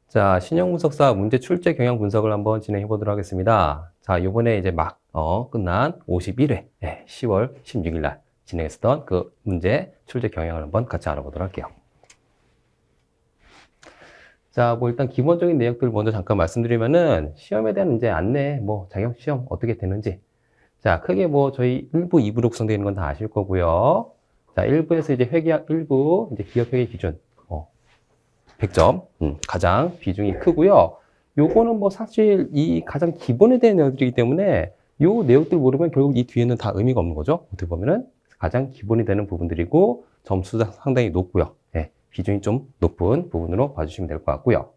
자, 신용분석사 문제 출제 경향 분석을 한번 진행해 보도록 하겠습니다. 자, 요번에 이제 막, 끝난 51회, 10월 16일 날 진행했었던 그 문제 출제 경향을 한번 같이 알아보도록 할게요. 자, 뭐 일단 기본적인 내용들 먼저 잠깐 말씀드리면은 시험에 대한 이제 안내, 자격 시험 어떻게 되는지. 자, 크게 저희 1부, 2부로 구성되어 있는 건 다 아실 거고요. 자, 1부에서 이제 회계학 1부, 이제 기업 회계 기준. 100점, 가장 비중이 크고요. 요거는 사실 이 가장 기본에 대한 내용들이기 때문에 요 내용들 모르면 결국 이 뒤에는 다 의미가 없는 거죠. 어떻게 보면은 가장 기본이 되는 부분들이고 점수가 상당히 높고요. 비중이 좀 높은 부분으로 봐주시면 될 것 같고요.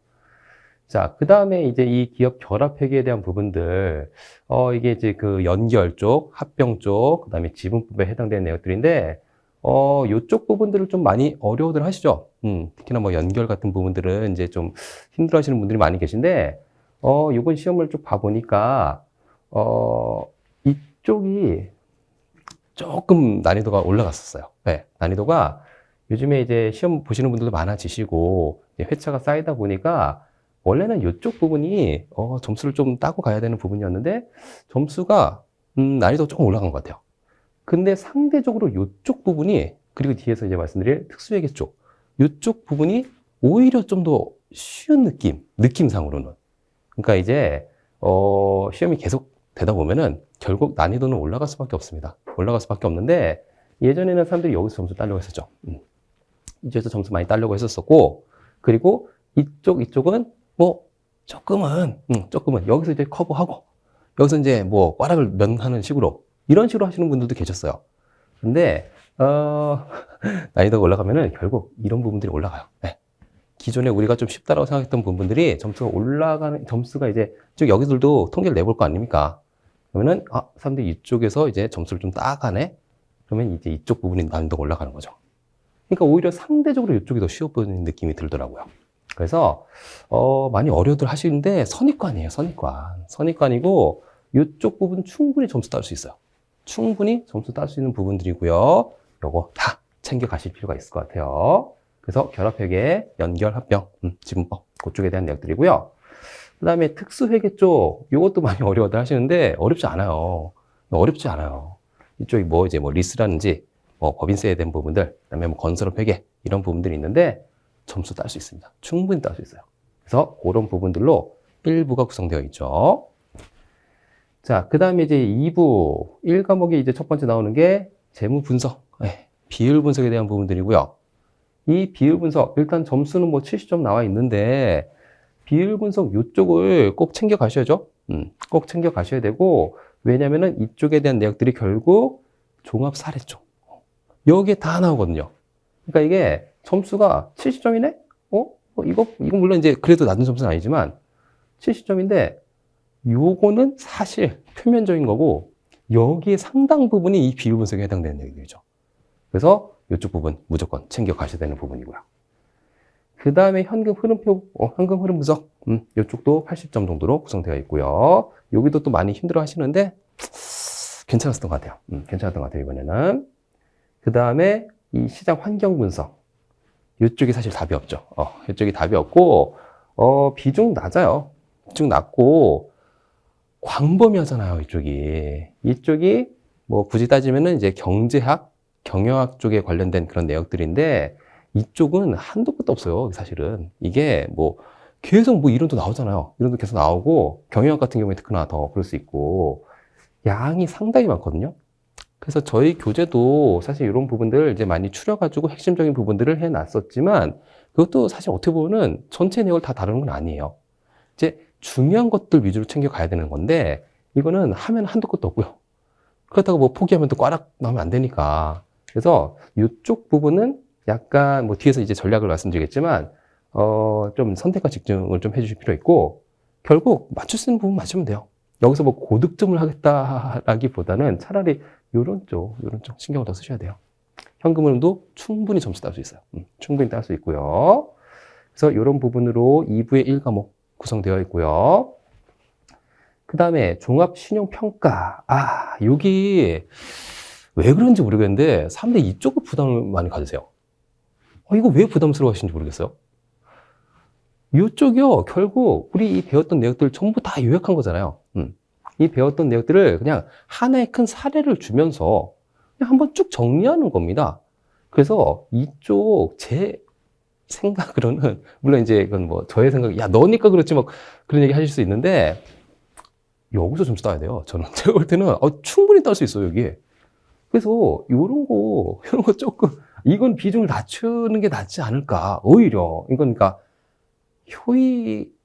자, 그 다음에 이제 이 기업 결합 회계에 대한 부분들, 이게 이제 그 연결 쪽, 합병 쪽, 그 다음에 지분법에 해당되는 내용들인데, 요쪽 부분들을 좀 많이 어려워들 하시죠. 특히나 연결 같은 부분들은 이제 좀 힘들어 하시는 분들이 많이 계신데, 요번 시험을 쭉 봐보니까, 이쪽이 조금 난이도가 올라갔었어요. 네, 난이도가 요즘에 이제 시험 보시는 분들도 많아지시고, 회차가 쌓이다 보니까, 원래는 이쪽 부분이, 점수를 좀 따고 가야 되는 부분이었는데, 점수가, 난이도가 조금 올라간 것 같아요. 근데 상대적으로 이쪽 부분이, 그리고 뒤에서 이제 말씀드릴 특수회계 쪽, 이쪽 부분이 오히려 좀 더 쉬운 느낌상으로는. 그러니까 이제, 시험이 계속 되다 보면은 결국 난이도는 올라갈 수밖에 없습니다. 올라갈 수밖에 없는데, 예전에는 사람들이 여기서 점수 따려고 했었죠. 이쪽에서 점수 많이 따려고 했었었고, 그리고 이쪽은 조금은 여기서 이제 커버하고, 여기서 이제 꽈락을 면하는 식으로, 이런 식으로 하시는 분들도 계셨어요. 근데, 난이도가 올라가면은 결국 이런 부분들이 올라가요. 네. 기존에 우리가 좀 쉽다라고 생각했던 부분들이 점수가 이제, 여기들도 통계를 내볼 거 아닙니까? 그러면은, 사람들이 이쪽에서 이제 점수를 좀 따가네? 그러면 이제 이쪽 부분이 난이도가 올라가는 거죠. 그러니까 오히려 상대적으로 이쪽이 더 쉬워 보이는 느낌이 들더라고요. 그래서, 많이 어려워들 하시는데, 선입관이에요, 선입관. 선입관이고, 이쪽 부분 충분히 점수 딸 수 있어요. 충분히 점수 딸 수 있는 부분들이고요. 요거 다 챙겨 가실 필요가 있을 것 같아요. 그래서 결합회계, 연결, 합병, 지분법, 그쪽에 대한 내용들이고요. 그 다음에 특수회계 쪽, 요것도 많이 어려워들 하시는데, 어렵지 않아요. 어렵지 않아요. 이쪽이 리스라든지, 법인세에 대한 부분들, 그 다음에 건설업 회계, 이런 부분들이 있는데, 점수 딸 수 있습니다. 충분히 딸 수 있어요. 그래서 그런 부분들로 1부가 구성되어 있죠. 자, 그 다음에 이제 2부, 1과목에 이제 첫 번째 나오는 게 재무 분석, 비율 분석에 대한 부분들이고요. 이 비율 분석, 일단 점수는 70점 나와 있는데, 비율 분석 이쪽을 꼭 챙겨 가셔야죠. 꼭 챙겨 가셔야 되고, 왜냐면은 이쪽에 대한 내역들이 결국 종합 사례 쪽. 여기에 다 나오거든요. 그러니까 이게 점수가 70점이네? 이거 물론 이제 그래도 낮은 점수는 아니지만, 70점인데, 요거는 사실 표면적인 거고, 여기에 상당 부분이 이 비율 분석에 해당되는 내용이죠. 그래서 이쪽 부분 무조건 챙겨 가셔야 되는 부분이고요. 그 다음에 현금 흐름 분석. 이쪽도 80점 정도로 구성되어 있고요. 여기도 또 많이 힘들어 하시는데, 괜찮았던 것 같아요. 괜찮았던 것 같아요, 이번에는. 그 다음에 이 시장 환경 분석. 이쪽이 사실 답이 없죠. 이쪽이 답이 없고, 비중 낮아요. 비중 낮고, 광범위하잖아요, 이쪽이. 이쪽이 굳이 따지면은 이제 경제학, 경영학 쪽에 관련된 그런 내역들인데, 이쪽은 한도 끝도 없어요, 사실은. 이게 계속 이론도 나오잖아요. 이론도 계속 나오고, 경영학 같은 경우에 특히나 더 그럴 수 있고, 양이 상당히 많거든요. 그래서 저희 교재도 사실 이런 부분들 이제 많이 추려가지고 핵심적인 부분들을 해놨었지만, 그것도 사실 어떻게 보면은 전체 내용을 다 다루는 건 아니에요. 이제 중요한 것들 위주로 챙겨가야 되는 건데, 이거는 하면 한도 끝도 없고요. 그렇다고 포기하면 또 꽈락 나오면 안 되니까. 그래서 이쪽 부분은 약간 뒤에서 이제 전략을 말씀드리겠지만, 좀 선택과 집중을 좀 해주실 필요 있고, 결국 맞출 수 있는 부분 맞추면 돼요. 여기서 고득점을 하겠다라기보다는 차라리 요런 쪽 신경을 더 쓰셔야 돼요. 현금 흐름도 충분히 점수 딸 수 있어요. 충분히 딸 수 있고요. 그래서 이런 부분으로 2부의 1과목 구성되어 있고요. 그 다음에 종합신용평가. 여기 왜 그런지 모르겠는데 사람들이 이쪽을 부담을 많이 가지세요. 이거 왜 부담스러워 하시는지 모르겠어요. 이쪽이요, 결국 우리 이 배웠던 내용들 전부 다 요약한 거잖아요. 이 배웠던 내용들을 그냥 하나의 큰 사례를 주면서 그냥 한번 쭉 정리하는 겁니다. 그래서 이쪽 제 생각으로는, 물론 이제 이건 뭐 저의 생각, 야, 너니까 그렇지 막 그런 얘기 하실 수 있는데, 여기서 점수 따야 돼요. 저는. 제가 볼 때는 충분히 딸 수 있어요, 여기. 그래서 이런 거 조금, 이건 비중을 낮추는 게 낫지 않을까. 오히려. 이건 그러니까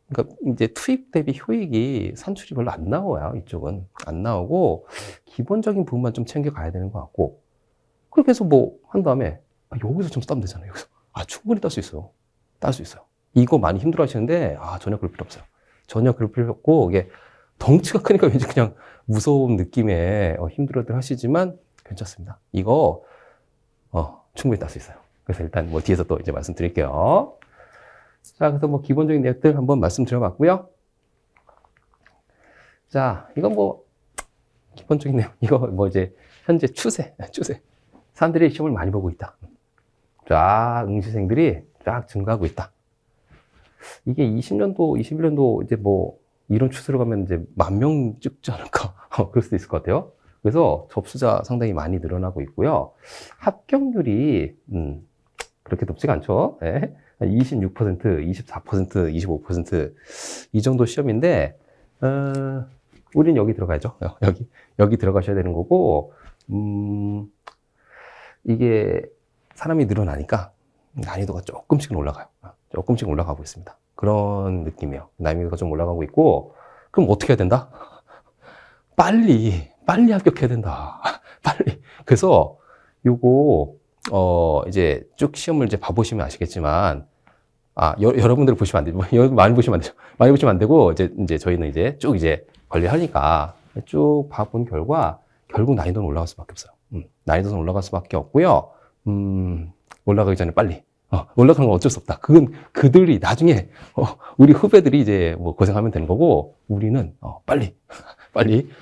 그러니까 이제 투입 대비 효익이 산출이 별로 안 나와요. 이쪽은. 안 나오고, 기본적인 부분만 좀 챙겨가야 되는 것 같고, 그렇게 해서 뭐 한 다음에, 여기서 점수 따면 되잖아요. 여기서. 충분히 딸 수 있어요. 딸 수 있어요. 이거 많이 힘들어 하시는데, 전혀 그럴 필요 없어요. 전혀 그럴 필요 없고, 이게 덩치가 크니까 왠지 그냥 무서운 느낌에 힘들어들 하시지만 괜찮습니다. 이거, 충분히 딸 수 있어요. 그래서 일단 뭐 뒤에서 또 이제 말씀드릴게요. 자, 그래서 뭐 기본적인 내용들 한번 말씀드려봤고요. 자, 이건 뭐, 기본적인 내용, 이거 뭐 이제 현재 추세. 사람들이 시험을 많이 보고 있다. 쫙 응시생들이 쫙 증가하고 있다. 이게 20년도, 21년도 이제 뭐 이런 추세로 가면 이제 10,000명 찍지 않을까. 그럴 수도 있을 것 같아요. 그래서 접수자 상당히 많이 늘어나고 있고요. 합격률이 그렇게 높지가 않죠. 네. 26%, 24%, 25%이 정도 시험인데 우린 여기 들어가야죠. 여기 들어가셔야 되는 거고 이게 사람이 늘어나니까 난이도가 조금씩은 올라가요. 조금씩 올라가고 있습니다. 그런 느낌이에요. 난이도가 좀 올라가고 있고, 그럼 어떻게 해야 된다? 빨리 합격해야 된다. 빨리. 그래서 요거 이제 쭉 시험을 이제 봐보시면 아시겠지만, 여러분들 보시면 안 되죠. 많이 보시면 안 되죠. 많이 보시면 안 되고, 이제 저희는 이제 쭉 이제 관리하니까 쭉 봐본 결과, 결국 난이도는 올라갈 수밖에 없어요. 난이도는 올라갈 수밖에 없고요. 올라가기 전에 빨리. 올라가는 건 어쩔 수 없다. 그건 그들이 나중에, 우리 후배들이 이제 뭐 고생하면 되는 거고, 우리는, 빨리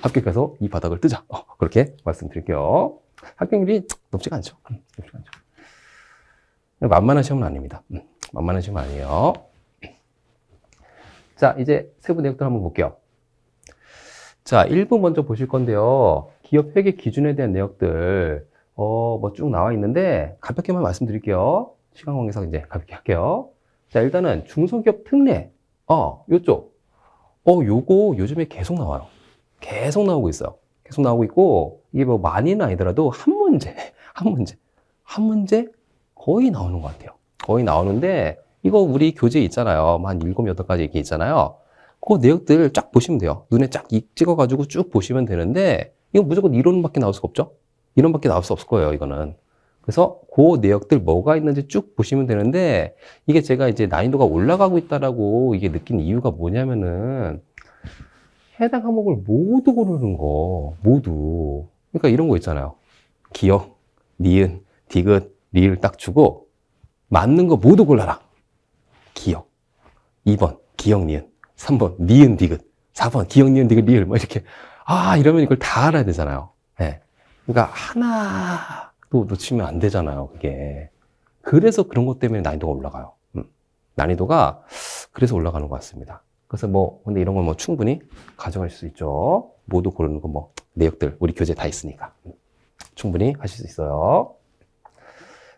합격해서 이 바닥을 뜨자. 그렇게 말씀드릴게요. 합격률이 높지가 않죠. 높지가 않죠. 만만한 시험은 아닙니다. 만만한 시험은 아니에요. 자, 이제 세부 내용들 한번 볼게요. 자, 1부 먼저 보실 건데요. 기업 회계 기준에 대한 내역들, 뭐 쭉 나와 있는데, 가볍게만 말씀드릴게요. 시간 관계상 이제 가볍게 할게요. 자, 일단은 중소기업 특례. 요쪽. 요거 요즘에 계속 나와요. 계속 나오고 있어요. 계속 나오고 있고, 이게 뭐 많이는 아니더라도 한 문제 거의 나오는 것 같아요. 거의 나오는데, 이거 우리 교재에 있잖아요. 한 7, 8가지 이렇게 있잖아요. 그 내역들 쫙 보시면 돼요. 눈에 쫙 찍어가지고 쭉 보시면 되는데, 이거 무조건 이론밖에 나올 수가 없죠? 이론밖에 나올 수 없을 거예요, 이거는. 그래서 그 내역들 뭐가 있는지 쭉 보시면 되는데, 이게 제가 이제 난이도가 올라가고 있다라고 이게 느낀 이유가 뭐냐면은, 해당 항목을 모두 고르는 거, 모두. 그러니까 이런 거 있잖아요. 기역, 니은, 디귿, 리을 딱 주고, 맞는 거 모두 골라라. 기역. 2번, 기역, 니은. 3번, 니은, 디귿. 4번, 기역, 니은, 디귿, 리을. 뭐 이렇게. 이러면 이걸 다 알아야 되잖아요. 네. 그러니까 하나도 놓치면 안 되잖아요, 그게. 그래서 그런 것 때문에 난이도가 올라가요. 난이도가 그래서 올라가는 것 같습니다. 그래서 뭐, 근데 이런 건 뭐 충분히 가져갈 수 있죠. 모두 고르는 거 뭐, 내역들, 우리 교재 다 있으니까. 충분히 하실 수 있어요.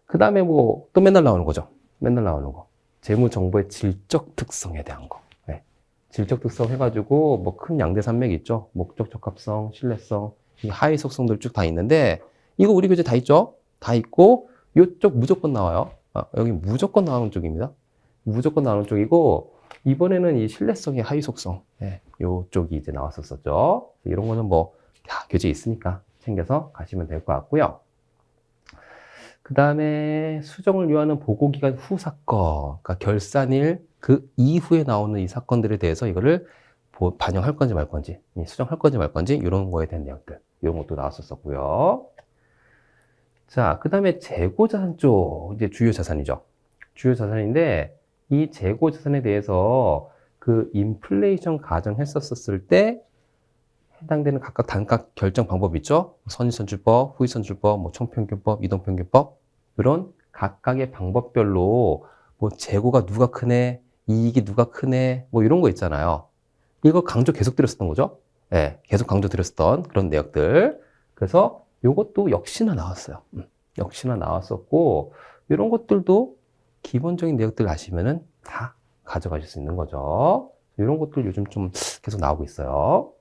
그 다음에 뭐, 또 맨날 나오는 거죠. 맨날 나오는 거. 재무 정보의 질적 특성에 대한 거. 네. 질적 특성 해가지고, 뭐, 큰 양대 산맥 있죠. 목적 적합성, 신뢰성, 하위 속성들 쭉 다 있는데, 이거 우리 교재 다 있죠? 다 있고, 요쪽 무조건 나와요. 여기 무조건 나오는 쪽입니다. 무조건 나오는 쪽이고, 이번에는 이 신뢰성의 하위 속성, 네, 요쪽이 이제 나왔었죠. 이런 거는 뭐, 교재에 있으니까 챙겨서 가시면 될 것 같고요. 그 다음에 수정을 요하는 보고기간 후 사건, 그러니까 결산일 그 이후에 나오는 이 사건들에 대해서 이거를 반영할 건지 말 건지, 수정할 건지 말 건지, 이런 거에 대한 내용들, 이런 것도 나왔었고요. 자, 그 다음에 재고자산 쪽, 이제 주요 자산이죠. 주요 자산인데, 이 재고 자산에 대해서 그 인플레이션 가정했었을 때 해당되는 각각 단가 결정 방법 있죠? 선의선출법, 후의선출법, 뭐 총평균법, 이동평균법, 이런 각각의 방법별로 뭐 재고가 누가 크네, 이익이 누가 크네, 뭐 이런 거 있잖아요. 이거 강조 계속 드렸었던 거죠. 예, 계속 강조 드렸었던 그런 내역들. 그래서 요것도 역시나 나왔어요. 역시나 나왔었고, 이런 것들도 기본적인 내역들 아시면은 다 가져가실 수 있는 거죠. 이런 것들 요즘 좀 계속 나오고 있어요.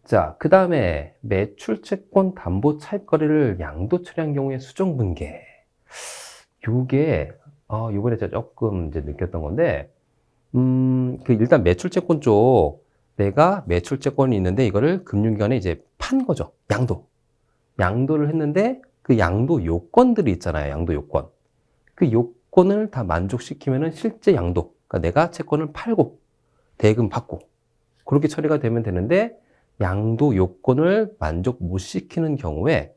자, 그 다음에 매출채권 담보 차입 거래를 양도 처리한 경우에 수정분계. 요게, 요번에 제가 조금 이제 느꼈던 건데, 일단 매출채권 쪽, 내가 매출채권이 있는데 이거를 금융기관에 이제 판 거죠. 양도를 했는데 그 양도 요건들이 있잖아요. 양도 요건. 그 요건을 다 만족시키면은 실제 양도. 그러니까 내가 채권을 팔고 대금 받고 그렇게 처리가 되면 되는데 양도 요건을 만족 못 시키는 경우에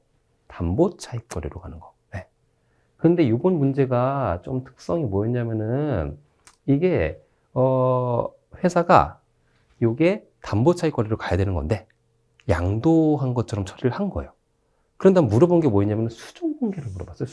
담보 차입 거래로 가는 거. 네. 근데 이번 문제가 좀 특성이 뭐였냐면은 이게 회사가 요게 담보 차입 거래로 가야 되는 건데 양도한 것처럼 처리를 한 거예요. 그런데 물어본 게 뭐였냐면 수정분계를 물어봤어요.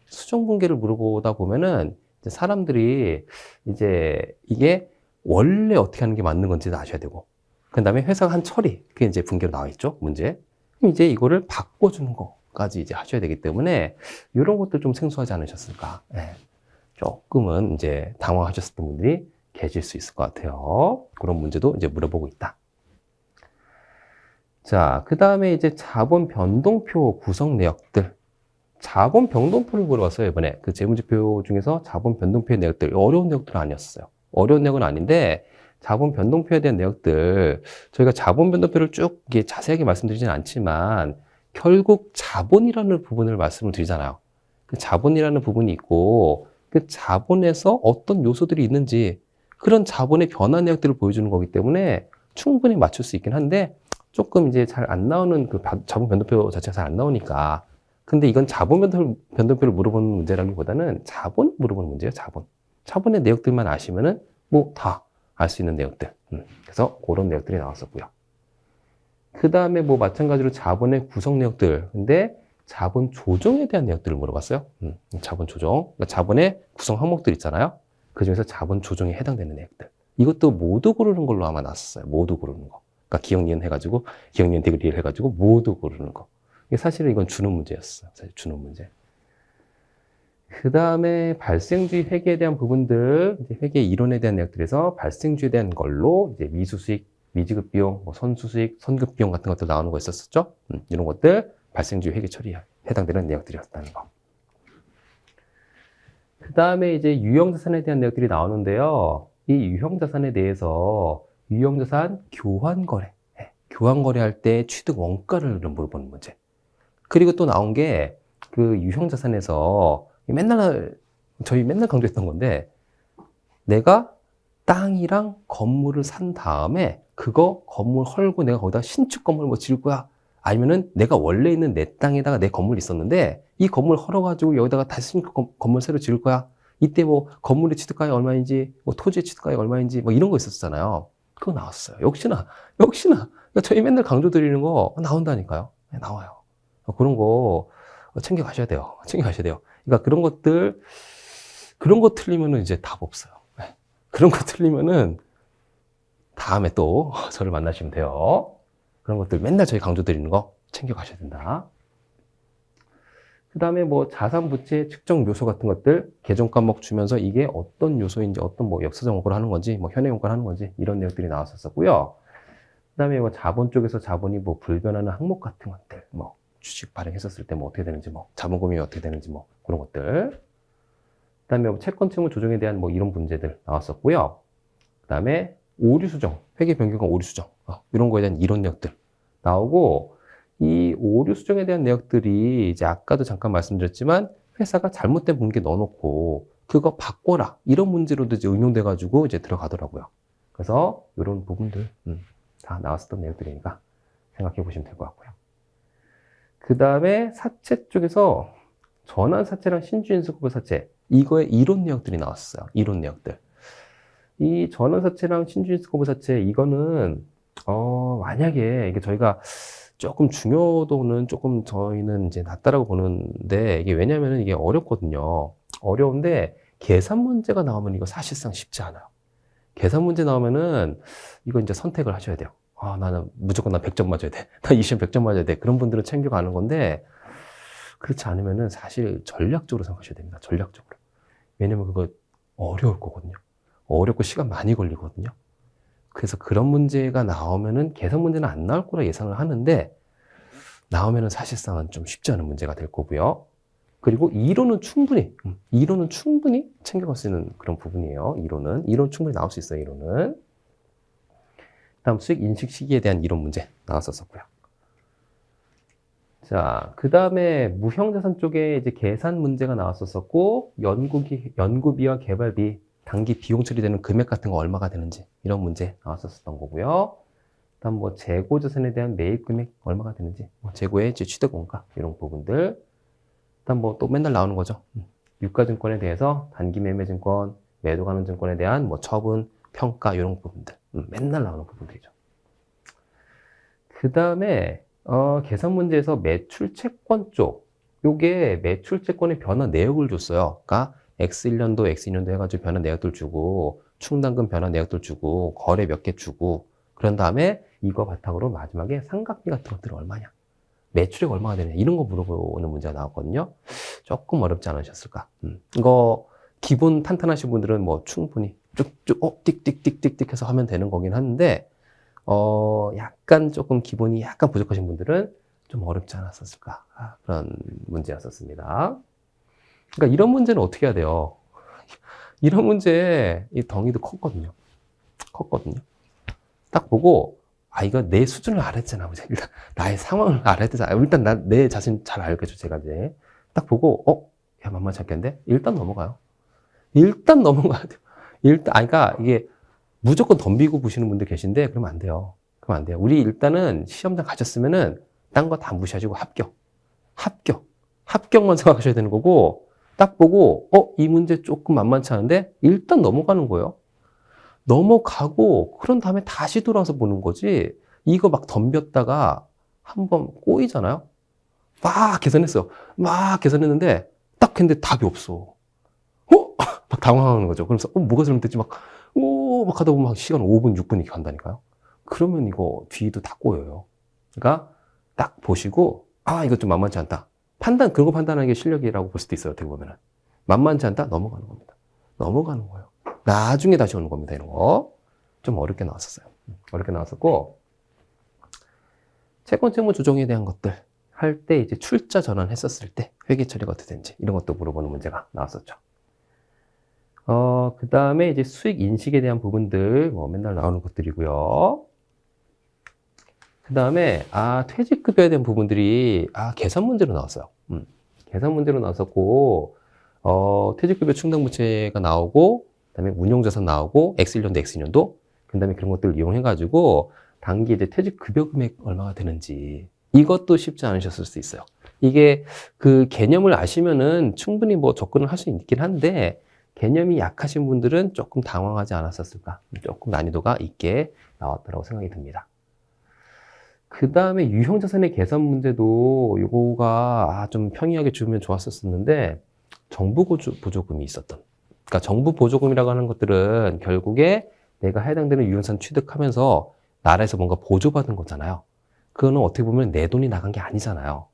수정분계를 물어보다 보면은 이제 사람들이 이제 이게 원래 어떻게 하는 게 맞는 건지도 아셔야 되고, 그 다음에 회사가 한 처리, 그게 이제 분계로 나와 있죠, 문제. 그럼 이제 이거를 바꿔주는 거까지 이제 하셔야 되기 때문에 이런 것들 좀 생소하지 않으셨을까? 네. 조금은 이제 당황하셨던 분들이 계실 수 있을 것 같아요. 그런 문제도 이제 물어보고 있다. 자, 그 다음에 이제 자본 변동표 구성 내역들. 자본 변동표를 물어봤어요, 이번에. 그 재무제표 중에서 자본 변동표의 내역들. 어려운 내역들은 아니었어요. 어려운 내역은 아닌데, 자본 변동표에 대한 내역들, 저희가 자본 변동표를 쭉 자세하게 말씀드리진 않지만, 결국 자본이라는 부분을 말씀을 드리잖아요. 그 자본이라는 부분이 있고, 그 자본에서 어떤 요소들이 있는지, 그런 자본의 변화 내역들을 보여주는 거기 때문에 충분히 맞출 수 있긴 한데, 조금 이제 잘 안 나오는 그 자본 변동표 자체가 잘 안 나오니까. 근데 이건 자본 변동표를 물어보는 문제라기보다는 자본 물어보는 문제예요, 자본. 자본의 내역들만 아시면은 뭐 다 알 수 있는 내역들. 그래서 그런 내역들이 나왔었고요. 그 다음에 뭐 마찬가지로 자본의 구성 내역들. 근데 자본 조정에 대한 내역들을 물어봤어요. 자본 조정. 그러니까 자본의 구성 항목들 있잖아요. 그 중에서 자본 조정에 해당되는 내역들. 이것도 모두 고르는 걸로 아마 나왔어요. 모두 고르는 거. 그러니까 기억, 니은 해가지고, 기억, 니은, 디귿, 리을 해가지고 모두 고르는 거. 사실은 이건 주는 문제였어요. 사실 주는 문제. 그 다음에 발생주의 회계에 대한 부분들, 이제 회계 이론에 대한 내역들에서 발생주의에 대한 걸로 이제 미수수익, 미지급 비용, 뭐 선수수익, 선급 비용 같은 것들 나오는 거 있었었죠. 이런 것들 발생주의 회계 처리에 해당되는 내역들이었다는 거. 그 다음에 이제 유형자산에 대한 내역들이 나오는데요. 이 유형자산에 대해서 유형자산 교환거래, 교환거래할 때 취득 원가를 물어보는 문제. 그리고 또 나온 게 그 유형자산에서 저희 맨날 강조했던 건데, 내가 땅이랑 건물을 산 다음에 그거 건물 헐고 내가 거기다 신축 건물 뭐 지을 거야. 아니면은 내가 원래 있는 내 땅에다가 내 건물이 있었는데 이 건물 헐어가지고 여기다가 다시 신축 건물 새로 지을 거야. 이때 뭐 건물의 취득가액 얼마인지, 뭐 토지의 취득가액 얼마인지 뭐 이런 거 있었잖아요. 그거 나왔어요. 역시나. 그러니까 저희 맨날 강조드리는 거 나온다니까요. 네, 나와요. 그런 거 챙겨가셔야 돼요. 그러니까 그런 거 틀리면은 이제 답 없어요. 네. 그런 거 틀리면은 다음에 또 저를 만나시면 돼요. 그런 것들 맨날 저희 강조드리는 거 챙겨가셔야 된다. 그 다음에 뭐 자산 부채 측정 요소 같은 것들 계정 과목 주면서 이게 어떤 요소인지 어떤 뭐 역사적 원가를 하는 건지 뭐 현행 원가를 하는 건지 이런 내용들이 나왔었고요. 그 다음에 뭐 자본 쪽에서 자본이 뭐 불변하는 항목 같은 것들 뭐 주식 발행했었을 때 뭐 어떻게 되는지 뭐 자본 금융이 어떻게 되는지 뭐 그런 것들. 그 다음에 뭐 채권 채무 조정에 대한 뭐 이런 문제들 나왔었고요. 그 다음에 오류 수정, 회계 변경과 오류 수정 이런 거에 대한 이론 내역들 나오고, 이 오류 수정에 대한 내역들이 이제 아까도 잠깐 말씀드렸지만 회사가 잘못된 분계 넣어놓고 그거 바꿔라 이런 문제로도 이제 응용돼 가지고 이제 들어가더라고요. 그래서 이런 부분들 다 나왔었던 내역들이니까 생각해 보시면 될 것 같고요. 그 다음에 사채 쪽에서 전환사채랑 신주인수급의 사채, 이거의 이론 내역들이 나왔어요. 이론 내역들. 이 전환사채랑 신주인수급의 사채, 이거는 만약에 이게 저희가 조금 중요도는 조금 저희는 이제 낮다라고 보는데, 이게 왜냐면은 이게 어렵거든요. 어려운데 계산 문제가 나오면 이거 사실상 쉽지 않아요. 계산 문제 나오면은 이거 이제 선택을 하셔야 돼요. 아, 나는 무조건 나 100점 맞아야 돼. 나 이 시험 100점 맞아야 돼. 그런 분들은 챙겨가는 건데, 그렇지 않으면은 사실 전략적으로 생각하셔야 됩니다. 전략적으로. 왜냐면 그거 어려울 거거든요. 어렵고 시간 많이 걸리거든요. 그래서 그런 문제가 나오면은 계산 문제는 안 나올 거라 예상을 하는데, 나오면은 사실상은 좀 쉽지 않은 문제가 될 거고요. 그리고 이론은 충분히 챙겨갈 수 있는 그런 부분이에요. 이론 충분히 나올 수 있어요. 이론은. 다음 수익 인식 시기에 대한 이론 문제 나왔었고요. 자, 그 다음에 무형자산 쪽에 이제 계산 문제가 나왔었고, 연구비와 개발비, 단기 비용 처리되는 금액 같은 거 얼마가 되는지 이런 문제 나왔었던 거고요. 다음 뭐 재고자산에 대한 매입 금액 얼마가 되는지, 뭐 재고의 이제 취득 원가 이런 부분들. 다음 뭐 또 맨날 나오는 거죠. 유가증권에 대해서 단기 매매증권, 매도 가능 증권에 대한 뭐 처분, 평가 이런 부분들 맨날 나오는 부분들이죠. 그 다음에 계산 문제에서 매출채권 쪽, 요게 매출채권의 변화 내역을 줬어요. 그러니까 X1년도, X2년도 해가지고 변화 내역들 주고, 충당금 변화 내역들 주고, 거래 몇 개 주고, 그런 다음에 이거 바탕으로 마지막에 상각비 같은 것들이 얼마냐, 매출액 얼마가 되냐, 이런 거 물어보는 문제가 나왔거든요. 조금 어렵지 않으셨을까? 이거 기본 탄탄하신 분들은 뭐 충분히 쭉쭉 띡띡띡띡띡 해서 하면 되는 거긴 한데, 약간 조금 기본이 약간 부족하신 분들은 좀 어렵지 않았었을까? 그런 문제였었습니다. 그러니까 이런 문제는 어떻게 해야 돼요? 이런 문제, 이 덩이도 컸거든요. 딱 보고, 이거 내 수준을 알았잖아. 일단 나의 상황을 알아야 되잖아. 일단 내 자신 잘 알겠죠, 제가 이제. 딱 보고, 야, 만만치 않겠는데? 일단 넘어가요. 일단 넘어가야 돼요. 그러니까 이게 무조건 덤비고 보시는 분들 계신데, 그러면 안 돼요. 우리 일단은 시험장 가셨으면은, 딴 거 다 무시하시고 합격만 생각하셔야 되는 거고, 딱 보고, 이 문제 조금 만만치 않은데, 일단 넘어가는 거예요. 넘어가고, 그런 다음에 다시 돌아와서 보는 거지, 이거 막 덤볐다가 한번 꼬이잖아요? 막 계산했는데, 딱 했는데 답이 없어. 막 당황하는 거죠. 그러면서, 뭐가 잘못됐지? 막 하다 보면 막 시간 5분, 6분 이렇게 간다니까요? 그러면 이거 뒤도 다 꼬여요. 그러니까 딱 보시고, 이거 좀 만만치 않다. 그런 거 판단하는 게 실력이라고 볼 수도 있어요. 어떻게 보면은. 만만치 않다? 넘어가는 겁니다. 넘어가는 거예요. 나중에 다시 오는 겁니다. 이런 거. 좀 어렵게 나왔었어요. 어렵게 나왔었고, 채권 채무 조정에 대한 것들 할 때 이제 출자 전환했었을 때 회계 처리가 어떻게 되는지 이런 것도 물어보는 문제가 나왔었죠. 그 다음에 이제 수익 인식에 대한 부분들 뭐 맨날 나오는 것들이고요. 그 다음에 퇴직급여에 대한 부분들이 계산 문제로 나왔어요. 계산 문제로 나왔었고, 퇴직급여 충당부채가 나오고, 그 다음에 운용자산 나오고, X1년도, X2년도, 그 다음에 그런 것들을 이용해가지고, 단기 이제 퇴직급여 금액 얼마가 되는지, 이것도 쉽지 않으셨을 수 있어요. 이게 그 개념을 아시면은 충분히 뭐 접근을 할 수 있긴 한데, 개념이 약하신 분들은 조금 당황하지 않았었을까? 조금 난이도가 있게 나왔다고 생각이 듭니다. 그 다음에 유형자산의 계산 문제도 요거가 좀 평이하게 주면 좋았었는데, 정부 보조금이 있었던. 그러니까 정부 보조금이라고 하는 것들은 결국에 내가 해당되는 유형자산 취득하면서 나라에서 뭔가 보조받은 거잖아요. 그거는 어떻게 보면 내 돈이 나간 게 아니잖아요.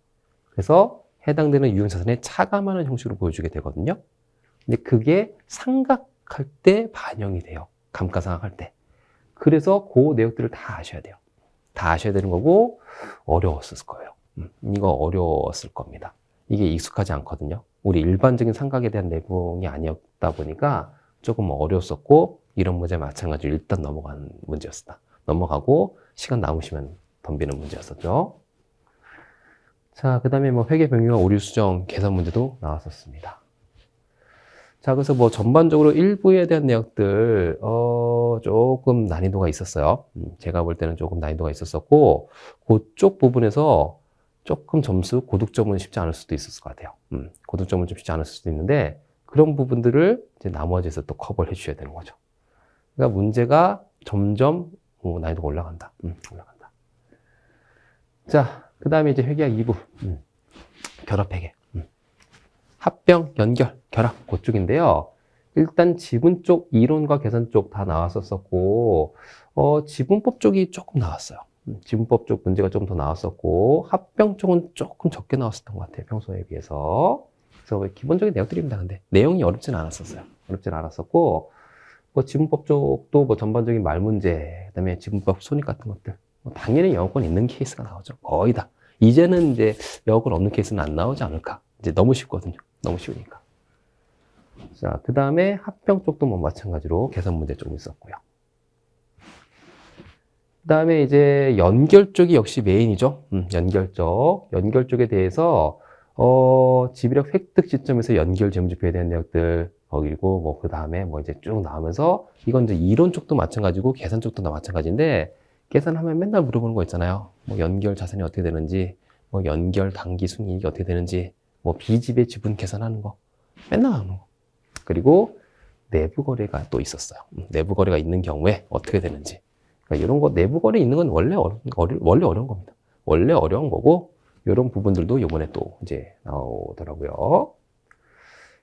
그래서 해당되는 유형자산에 차감하는 형식으로 보여주게 되거든요. 근데 그게 상각할 때 반영이 돼요. 감가상각할 때. 그래서 그 내역들을 다 아셔야 돼요. 다 아셔야 되는 거고, 어려웠을 거예요. 이거 어려웠을 겁니다. 이게 익숙하지 않거든요. 우리 일반적인 상각에 대한 내용이 아니었다 보니까 조금 어려웠었고, 이런 문제 마찬가지로 일단 넘어가는 문제였다. 넘어가고, 시간 남으시면 덤비는 문제였었죠. 자, 그 다음에 뭐 회계 병유와 오류 수정 계산 문제도 나왔었습니다. 자, 그래서 뭐 전반적으로 일부에 대한 내역들, 조금 난이도가 있었어요. 제가 볼 때는 조금 난이도가 있었었고, 그쪽 부분에서 조금 점수, 고득점은 쉽지 않을 수도 있었을 것 같아요. 고득점은 좀 쉽지 않을 수도 있는데, 그런 부분들을 이제 나머지에서 또 커버를 해주셔야 되는 거죠. 그러니까 문제가 점점 난이도가 올라간다. 올라간다. 자, 그 다음에 이제 회계학 2부. 결합회계. 합병, 연결, 결합, 그쪽인데요. 일단 지분 쪽 이론과 계산 쪽 다 나왔었고, 지분법 쪽이 조금 나왔어요. 지분법 쪽 문제가 좀 더 나왔었고, 합병 쪽은 조금 적게 나왔었던 것 같아요. 평소에 비해서. 그래서 기본적인 내용들입니다. 근데 내용이 어렵진 않았었어요. 어렵진 않았었고, 뭐 지분법 쪽도 뭐 전반적인 말 문제, 그다음에 지분법 손익 같은 것들, 뭐 당연히 영어권 있는 케이스가 나오죠. 거의 다. 이제는 이제 영어권 없는 케이스는 안 나오지 않을까. 이제 너무 쉽거든요. 너무 쉬우니까. 자, 그 다음에 합병 쪽도 뭐 마찬가지로 계산 문제 조금 있었고요. 그 다음에 이제 연결 쪽이 역시 메인이죠. 연결 쪽. 연결 쪽에 대해서, 지비력 획득 시점에서 연결 재무제표에 대한 내용들, 그리고 뭐 그 다음에 뭐 이제 쭉 나오면서, 이건 이제 이론 쪽도 마찬가지고 계산 쪽도 마찬가지인데, 계산하면 맨날 물어보는 거 있잖아요. 뭐 연결 자산이 어떻게 되는지, 뭐 연결 당기 순이익이 어떻게 되는지, 뭐 비집의 지분 계산하는 거. 맨날 나오는 거. 그리고 내부 거래가 또 있었어요. 내부 거래가 있는 경우에 어떻게 되는지. 그러니까 이런 거 내부 거래 있는 건 원래 어려운 겁니다. 원래 어려운 거고 이런 부분들도 이번에 또 이제 나오더라고요.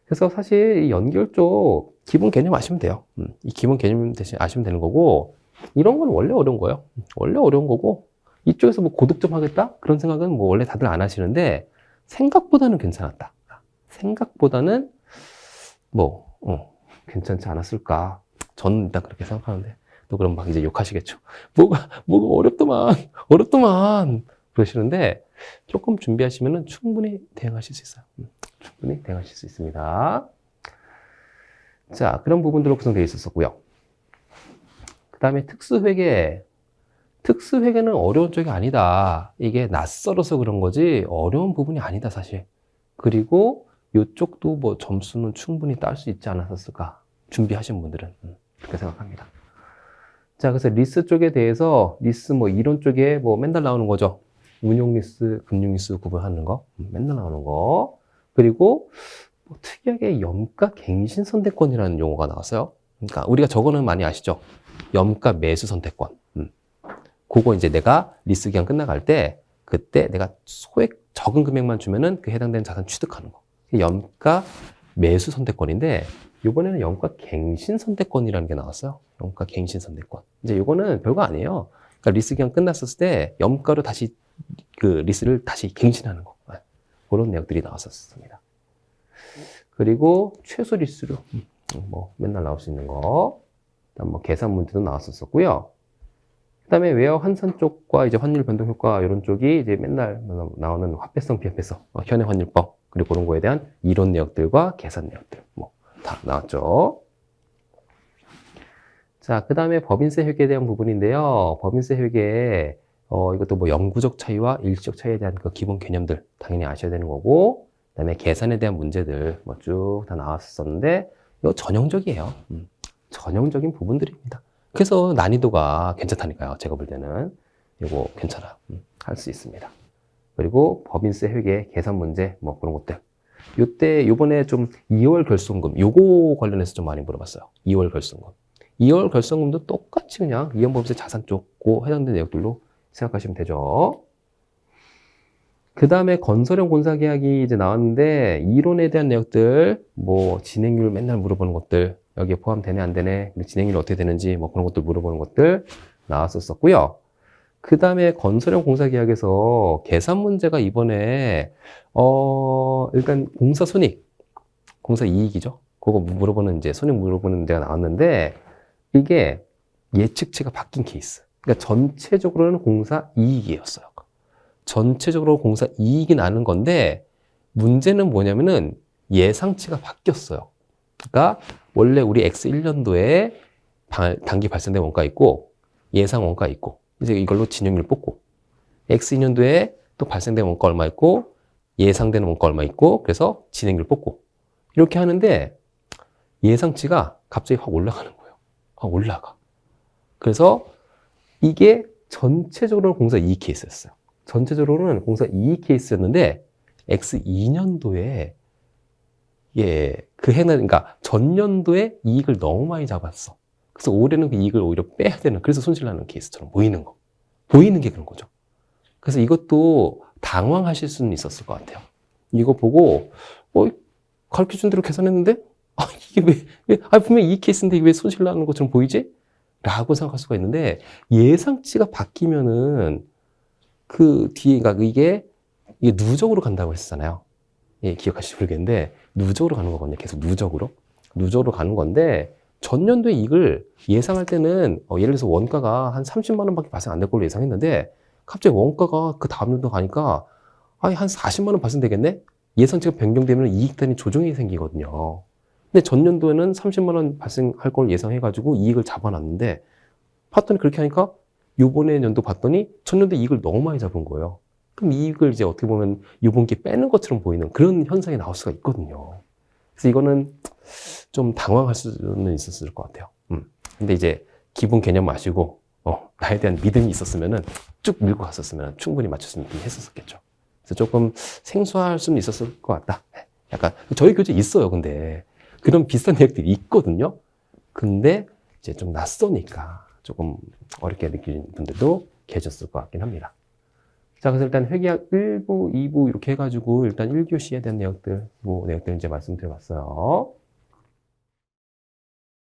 그래서 사실 이 연결 쪽 기본 개념 아시면 돼요. 이 기본 개념 대신 아시면 되는 거고 이런 건 원래 어려운 거예요. 원래 어려운 거고 이쪽에서 뭐 고득점 하겠다? 그런 생각은 뭐 원래 다들 안 하시는데 생각보다는 괜찮았다. 생각보다는 뭐, 괜찮지 않았을까. 저는 일단 그렇게 생각하는데, 또 그럼 막 이제 욕하시겠죠. 뭐가 어렵더만. 그러시는데, 조금 준비하시면 충분히 대응하실 수 있어요. 충분히 대응하실 수 있습니다. 자, 그런 부분들로 구성되어 있었고요. 그 다음에 특수회계. 특수회계는 어려운 쪽이 아니다. 이게 낯설어서 그런 거지, 어려운 부분이 아니다, 사실. 그리고, 이쪽도 뭐 점수는 충분히 딸 수 있지 않았을까 준비하신 분들은 그렇게 생각합니다. 자, 그래서 리스 쪽에 대해서 리스 뭐 이론 쪽에 뭐 맨날 나오는 거죠. 운용 리스, 금융 리스 구분하는 거 맨날 나오는 거. 그리고 뭐 특이하게 염가 갱신 선택권이라는 용어가 나왔어요. 그러니까 우리가 저거는 많이 아시죠? 염가 매수 선택권. 그거 이제 내가 리스 기간 끝나갈 때 그때 내가 소액 적은 금액만 주면은 그 해당되는 자산 취득하는 거. 염가 매수 선택권인데 이번에는 염가 갱신 선택권이라는 게 나왔어요. 염가 갱신 선택권. 이제 이거는 별거 아니에요. 그러니까 리스 기간 끝났었을 때 염가로 다시 그 리스를 다시 갱신하는 거. 그런 내용들이 나왔었습니다. 그리고 최소 리스로 뭐 맨날 나올 수 있는 거. 그다음 뭐 계산 문제도 나왔었고요. 그다음에 외화 환산 쪽과 이제 환율 변동 효과 이런 쪽이 이제 맨날 나오는 화폐성 비화폐성 현행 환율법 그리고 그런 거에 대한 이론 내역들과 계산 내역들 뭐 다 나왔죠. 자, 그다음에 법인세 회계에 대한 부분인데요. 법인세 회계에 이것도 뭐 영구적 차이와 일시적 차이에 대한 그 기본 개념들 당연히 아셔야 되는 거고, 그다음에 계산에 대한 문제들 뭐 쭉 다 나왔었는데 이거 전형적이에요. 전형적인 부분들입니다. 그래서 난이도가 괜찮다니까요. 제가 볼 때는 이거 괜찮아요. 할 수 있습니다. 그리고 법인세 회계 계산 문제 뭐 그런 것들. 요번에 좀 2월 결손금 요거 관련해서 좀 많이 물어봤어요. 2월 결손금. 2월 결손금도 똑같이 그냥 이연법인세 자산 쪽고 해당되는 내역들로 생각하시면 되죠. 그 다음에 건설형 공사계약이 이제 나왔는데 이론에 대한 내역들 뭐 진행률 맨날 물어보는 것들 여기에 포함되네 안 되네 진행률 어떻게 되는지 뭐 그런 것들 물어보는 것들 나왔었고요. 그 다음에 건설형 공사계약에서 계산 문제가 이번에 일단 공사 손익, 공사 이익이죠. 그거 물어보는 이제 손익 물어보는 데가 나왔는데 이게 예측치가 바뀐 케이스. 그러니까 전체적으로는 공사 이익이었어요. 전체적으로 공사 이익이 나는 건데 문제는 뭐냐면은 예상치가 바뀌었어요. 그러니까 원래 우리 X1년도에 단기 발생된 원가 있고 예상 원가 있고 이제 이걸로 진영률 뽑고 X2년도에 또 발생된 원가 얼마 있고 예상되는 원가 얼마 있고 그래서 진행률 뽑고 이렇게 하는데 예상치가 갑자기 확 올라가는 거예요. 확 올라가. 그래서 이게 전체적으로는 공사 이익 케이스였어요. 전체적으로는 공사 이익 케이스였는데 X2년도에 그러니까 전년도에 이익을 너무 많이 잡았어. 그래서 올해는 그 이익을 오히려 빼야 되는, 그래서 손실나는 케이스처럼 보이는 거. 보이는 게 그런 거죠. 그래서 이것도 당황하실 수는 있었을 것 같아요. 이거 보고, 가르쳐준 대로 계산했는데? 이게 분명히 이 케이스인데 이게 왜 손실 나는 것처럼 보이지? 라고 생각할 수가 있는데, 예상치가 바뀌면은 그 뒤에, 그러니까 이게 누적으로 간다고 했었잖아요. 예, 기억하실지 모르겠는데, 누적으로 가는 거거든요. 계속 누적으로. 누적으로 가는 건데, 전년도에 이익을 예상할 때는, 예를 들어서 원가가 한 30만 원밖에 발생 안 될 걸로 예상했는데, 갑자기 원가가 그 다음 년도 가니까, 한 40만 원 발생되겠네? 예상치가 변경되면 이익 단위 조정이 생기거든요. 근데 전년도에는 30만 원 발생할 걸 예상해가지고 이익을 잡아놨는데, 봤더니 그렇게 하니까, 요번에 연도 봤더니, 전년도 이익을 너무 많이 잡은 거예요. 그럼 이익을 이제 어떻게 보면 이번 기회에 빼는 것처럼 보이는 그런 현상이 나올 수가 있거든요. 그래서 이거는 좀 당황할 수는 있었을 것 같아요. 근데 이제 기본 개념 아시고, 나에 대한 믿음이 있었으면은 쭉 밀고 갔었으면 충분히 맞출 수 했었겠죠. 그래서 조금 생소할 수는 있었을 것 같다. 약간, 저희 교재 있어요, 근데. 그런 비슷한 내용들이 있거든요. 근데 이제 좀 낯서니까 조금 어렵게 느끼는 분들도 계셨을 것 같긴 합니다. 자, 그래서 일단 회계학 1부, 2부 이렇게 해가지고 일단 1교시에 대한 내용들, 내용들 이제 말씀드려봤어요.